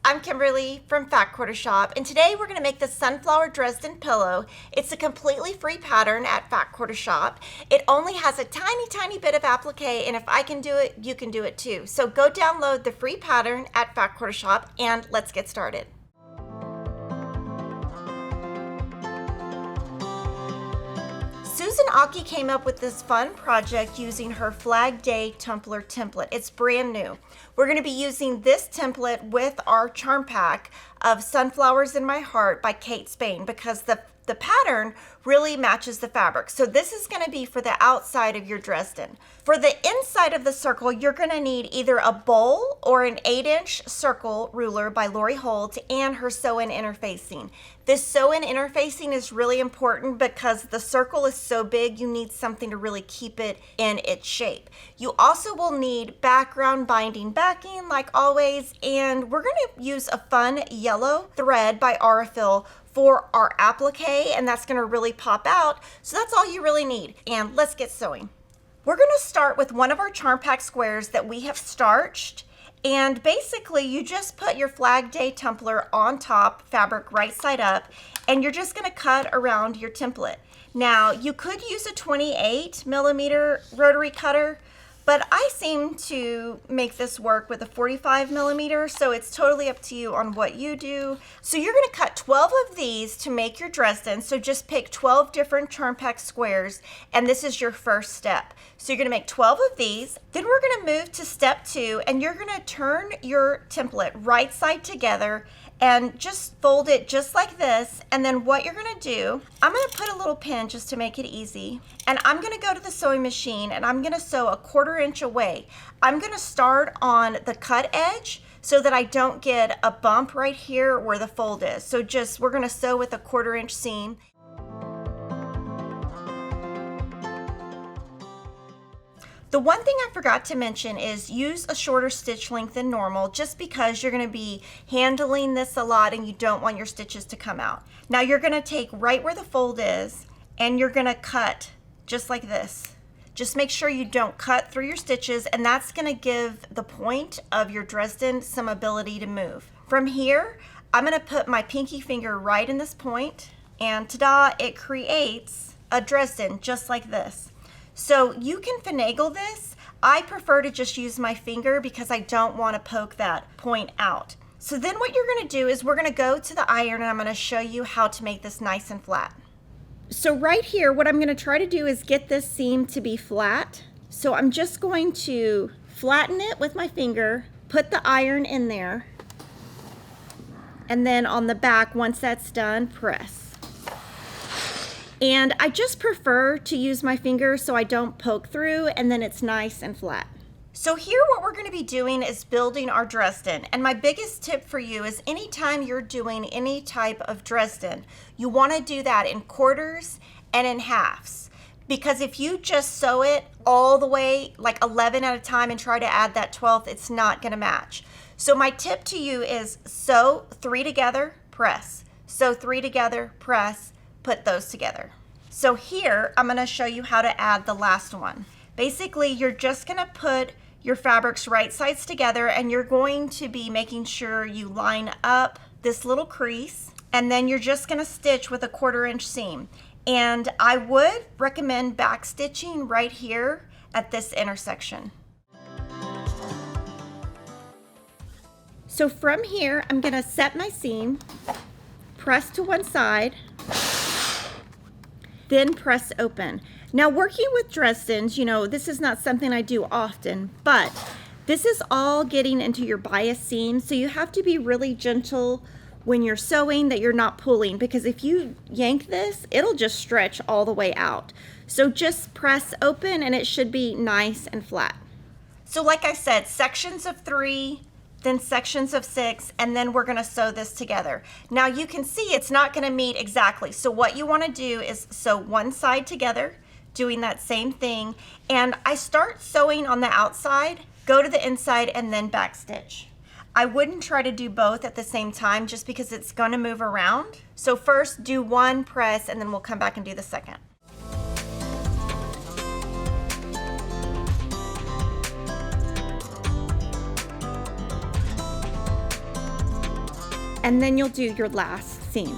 I'm Kimberly from Fat Quarter Shop, and today we're going to make the Sunflower Dresden pillow. It's a completely free pattern at Fat Quarter Shop. It only has a tiny bit of applique, and if I can do it, you can do it too. So go download the free pattern at Fat Quarter Shop, and let's get started. Susan Aki came up with this fun project using her Flag Day Tumbler Template. It's brand new. We're going to be using this template with our charm pack of Sunflowers in My Heart by Kate Spain because the pattern really matches the fabric. So this is going to be for the outside of your Dresden. For the inside of the circle, you're going to need either a bowl or an 8-inch circle ruler by Lori Holt and her sew-in interfacing. This sew-in interfacing is really important because the circle is so big, you need something to really keep it in its shape. You also will need background binding backing like always, and we're going to use a fun yellow thread by Aurifil for our applique, and that's going to really pop out. So that's all you really need. And let's get sewing. We're going to start with one of our charm pack squares that we have starched. And basically you just put your Flag Day Tumbler on top, fabric right side up, and you're just going to cut around your template. Now you could use a 28mm rotary cutter, but I seem to make this work with a 45mm, so it's totally up to you on what you do. So you're going to cut 12 of these to make your Dresden, so just pick 12 different charm pack squares, and this is your first step. So you're going to make 12 of these, then we're going to move to step 2, and you're going to turn your template right side together and just fold it just like this. And then what you're going to do, I'm going to put a little pin just to make it easy, and I'm going to go to the sewing machine and I'm going to sew a 1/4 inch away. I'm going to start on the cut edge so that I don't get a bump right here where the fold is. So we're going to sew with a 1/4 inch seam. The one thing I forgot to mention is use a shorter stitch length than normal, just because you're going to be handling this a lot and you don't want your stitches to come out. Now you're going to take right where the fold is and you're going to cut just like this. Just make sure you don't cut through your stitches, and that's going to give the point of your Dresden some ability to move. From here, I'm going to put my pinky finger right in this point, and ta-da, it creates a Dresden just like this. So you can finagle this. I prefer to just use my finger because I don't want to poke that point out. So then what you're going to do is we're going to go to the iron, and I'm going to show you how to make this nice and flat. So right here, what I'm going to try to do is get this seam to be flat. So I'm just going to flatten it with my finger, put the iron in there, and then on the back, once that's done, press. And I just prefer to use my finger so I don't poke through, and then it's nice and flat. So here what we're going to be doing is building our Dresden. And my biggest tip for you is anytime you're doing any type of Dresden, you want to do that in quarters and in halves. Because if you just sew it all the way, like 11 at a time, and try to add that 12th, it's not going to match. So my tip to you is sew 3 together, press. Sew 3 together, press. Put those together. So here I'm going to show you how to add the last one. Basically, you're just going to put your fabrics right sides together, and you're going to be making sure you line up this little crease, and then you're just going to stitch with a 1/4 inch seam. And I would recommend back stitching right here at this intersection. So from here, I'm going to set my seam, press to one side, then press open. Now working with Dresdens, you know, this is not something I do often, but this is all getting into your bias seam, so you have to be really gentle when you're sewing that you're not pulling, because if you yank this, it'll just stretch all the way out. So just press open and it should be nice and flat. So like I said, sections of 3, then sections of 6, and then we're going to sew this together. Now you can see it's not going to meet exactly. So what you want to do is sew one side together, doing that same thing. And I start sewing on the outside, go to the inside, and then back stitch. I wouldn't try to do both at the same time just because it's going to move around. So first do one, press, and then we'll come back and do the second. and then you'll do your last seam.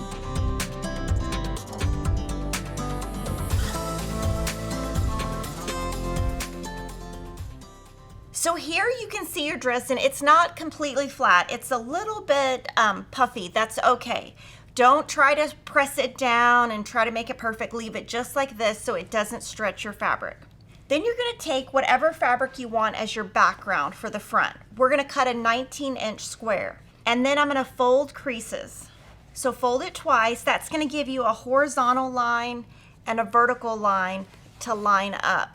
So here you can see your Dresden. It's not completely flat. It's a little bit puffy. That's okay. Don't try to press it down and try to make it perfect. Leave it just like this so it doesn't stretch your fabric. Then you're gonna take whatever fabric you want as your background for the front. We're gonna cut a 19-inch square. And then I'm gonna fold creases. So fold it twice. That's gonna give you a horizontal line and a vertical line to line up.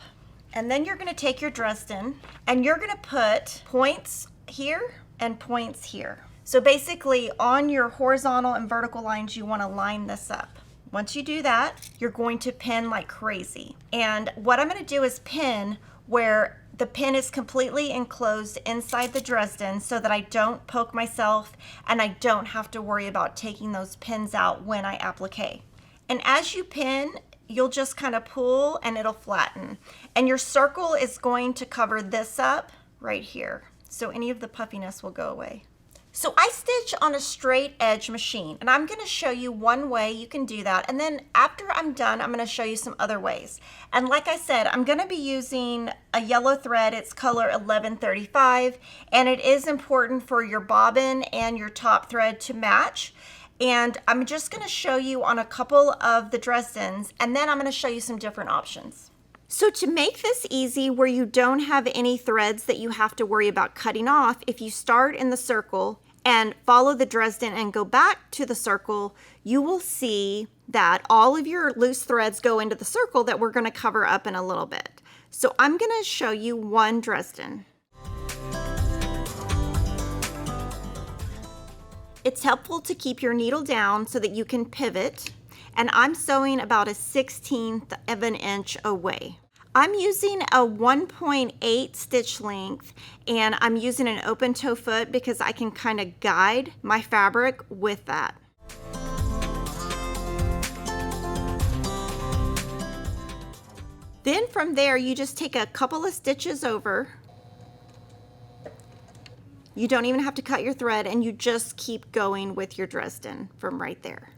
And then you're gonna take your Dresden and you're gonna put points here and points here. So basically on your horizontal and vertical lines, you wanna line this up. Once you do that, you're going to pin like crazy. And what I'm gonna do is pin where the pin is completely enclosed inside the Dresden so that I don't poke myself and I don't have to worry about taking those pins out when I applique. And as you pin, you'll just kind of pull and it'll flatten. And your circle is going to cover this up right here. So any of the puffiness will go away. So I stitch on a straight edge machine, and I'm gonna show you one way you can do that. And then after I'm done, I'm gonna show you some other ways. And like I said, I'm gonna be using a yellow thread. It's color 1135, and it is important for your bobbin and your top thread to match. And I'm just gonna show you on a couple of the Dresdens, and then I'm gonna show you some different options. So to make this easy where you don't have any threads that you have to worry about cutting off, if you start in the circle and follow the Dresden and go back to the circle, you will see that all of your loose threads go into the circle that we're gonna cover up in a little bit. So I'm gonna show you one Dresden. It's helpful to keep your needle down so that you can pivot, and I'm sewing about a 1/16 of an inch away. I'm using a 1.8 stitch length, and I'm using an open toe foot because I can kind of guide my fabric with that. Then from there, you just take a couple of stitches over. You don't even have to cut your thread, and you just keep going with your Dresden from right there.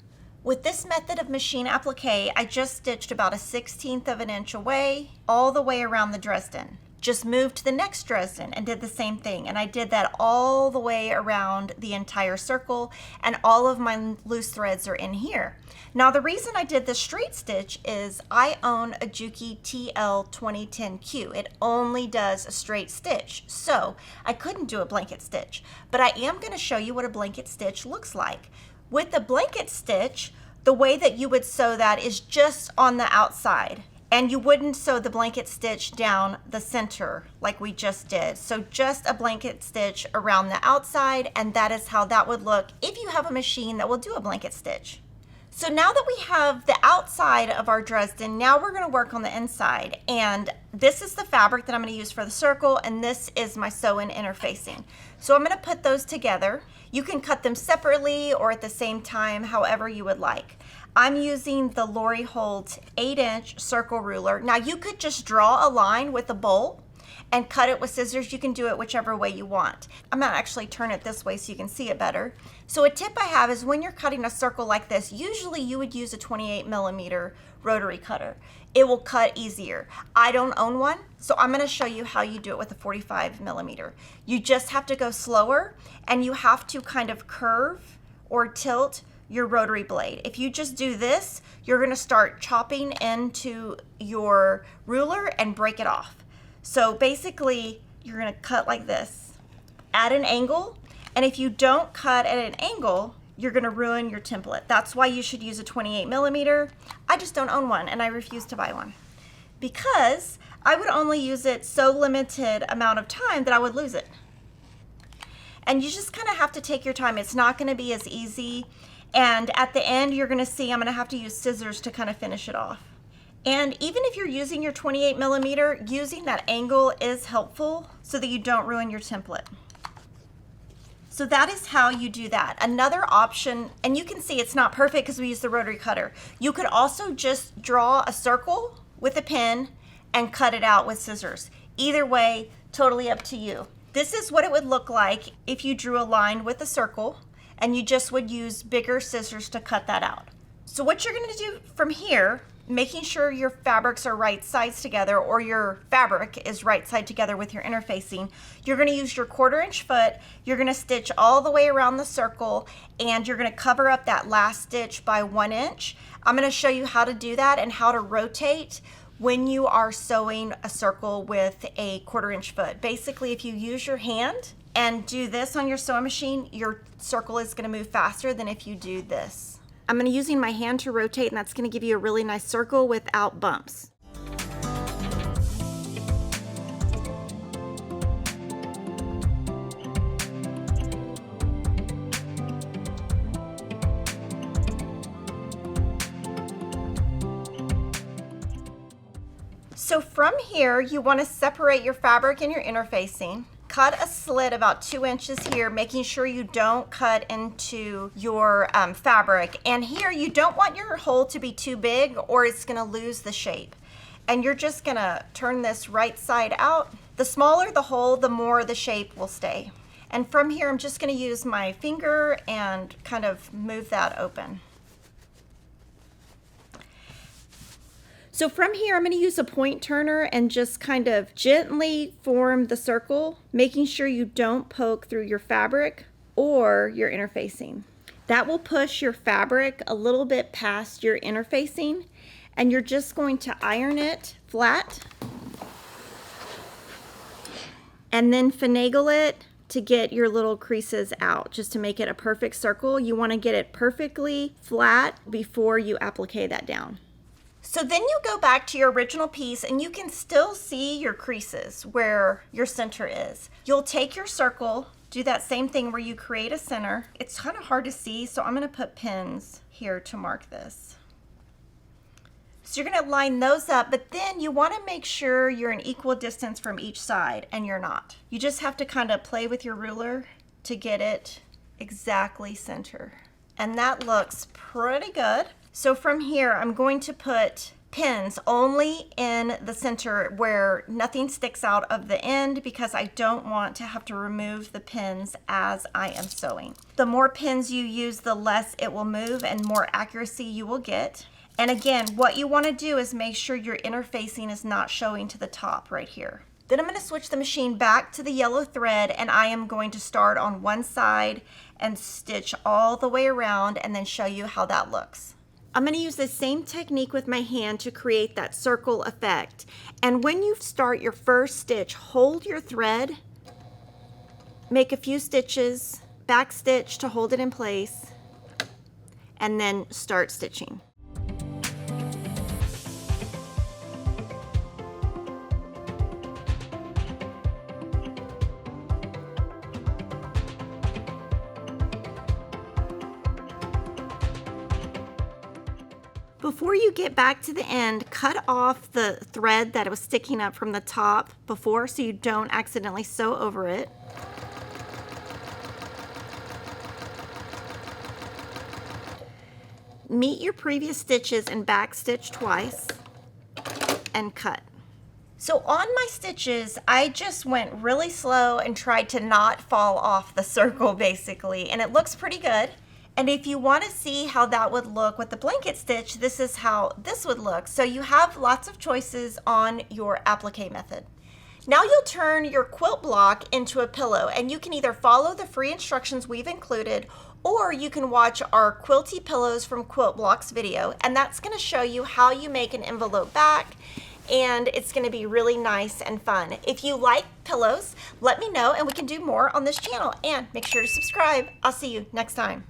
With this method of machine applique, I just stitched about a 1/16 of an inch away, all the way around the Dresden. Just moved to the next Dresden and did the same thing. And I did that all the way around the entire circle, and all of my loose threads are in here. Now the reason I did the straight stitch is I own a Juki TL2010Q. It only does a straight stitch, so I couldn't do a blanket stitch. But I am gonna show you what a blanket stitch looks like. With the blanket stitch, the way that you would sew that is just on the outside, and you wouldn't sew the blanket stitch down the center like we just did. So just a blanket stitch around the outside, and that is how that would look if you have a machine that will do a blanket stitch. So now that we have the outside of our Dresden, now we're gonna work on the inside. And this is the fabric that I'm gonna use for the circle, and this is my sew-in interfacing. So I'm gonna put those together. You can cut them separately or at the same time, however you would like. I'm using the Lori Holt 8-inch circle ruler. Now you could just draw a line with a bowl and cut it with scissors. You can do it whichever way you want. I'm gonna actually turn it this way so you can see it better. So a tip I have is when you're cutting a circle like this, usually you would use a 28mm rotary cutter. It will cut easier. I don't own one, so I'm gonna show you how you do it with a 45mm. You just have to go slower, and you have to kind of curve or tilt your rotary blade. If you just do this, you're gonna start chopping into your ruler and break it off. So basically, you're gonna cut like this at an angle, and if you don't cut at an angle, you're gonna ruin your template. That's why you should use a 28mm. I just don't own one, and I refuse to buy one because I would only use it so limited amount of time that I would lose it. And you just kind of have to take your time. It's not gonna be as easy, and at the end, you're gonna see I'm gonna have to use scissors to kind of finish it off. And even if you're using your 28mm, using that angle is helpful so that you don't ruin your template. So that is how you do that. Another option, and you can see it's not perfect because we use the rotary cutter. You could also just draw a circle with a pen and cut it out with scissors. Either way, totally up to you. This is what it would look like if you drew a line with a circle, and you just would use bigger scissors to cut that out. So what you're going to do from here, making sure your fabrics are right sides together, or your fabric is right side together with your interfacing, you're going to use your 1/4 inch foot. You're going to stitch all the way around the circle, and you're going to cover up that last stitch by 1 inch. I'm going to show you how to do that and how to rotate when you are sewing a circle with a 1/4 inch foot. Basically, if you use your hand and do this on your sewing machine, your circle is going to move faster than if you do this. I'm going to using my hand to rotate, and that's going to give you a really nice circle without bumps. So from here, you want to separate your fabric and your interfacing. Cut a slit about 2 inches here, making sure you don't cut into your fabric. And here, you don't want your hole to be too big or it's gonna lose the shape. And you're just gonna turn this right side out. The smaller the hole, the more the shape will stay. And from here, I'm just gonna use my finger and kind of move that open. So from here, I'm going to use a point turner and just kind of gently form the circle, making sure you don't poke through your fabric or your interfacing. That will push your fabric a little bit past your interfacing, and you're just going to iron it flat and then finagle it to get your little creases out, just to make it a perfect circle. You want to get it perfectly flat before you applique that down. So then you go back to your original piece and you can still see your creases where your center is. You'll take your circle, do that same thing where you create a center. It's kind of hard to see, so I'm going to put pins here to mark this. So you're going to line those up, but then you want to make sure you're an equal distance from each side, and you're not. You just have to kind of play with your ruler to get it exactly center. And that looks pretty good. So from here, I'm going to put pins only in the center where nothing sticks out of the end, because I don't want to have to remove the pins as I am sewing. The more pins you use, the less it will move and more accuracy you will get. And again, what you want to do is make sure your interfacing is not showing to the top right here. Then I'm going to switch the machine back to the yellow thread, and I am going to start on one side and stitch all the way around and then show you how that looks. I'm going to use the same technique with my hand to create that circle effect. And when you start your first stitch, hold your thread, make a few stitches, back stitch to hold it in place, and then start stitching. Before you get back to the end, cut off the thread that was sticking up from the top before so you don't accidentally sew over it. Meet your previous stitches and back stitch twice and cut. So on my stitches, I just went really slow and tried to not fall off the circle basically, and it looks pretty good. And if you want to see how that would look with the blanket stitch, this is how this would look. So you have lots of choices on your applique method. Now you'll turn your quilt block into a pillow, and you can either follow the free instructions we've included, or you can watch our Quilty Pillows from Quilt Blocks video, and that's going to show you how you make an envelope back, and it's going to be really nice and fun. If you like pillows, let me know and we can do more on this channel, and make sure to subscribe. I'll see you next time.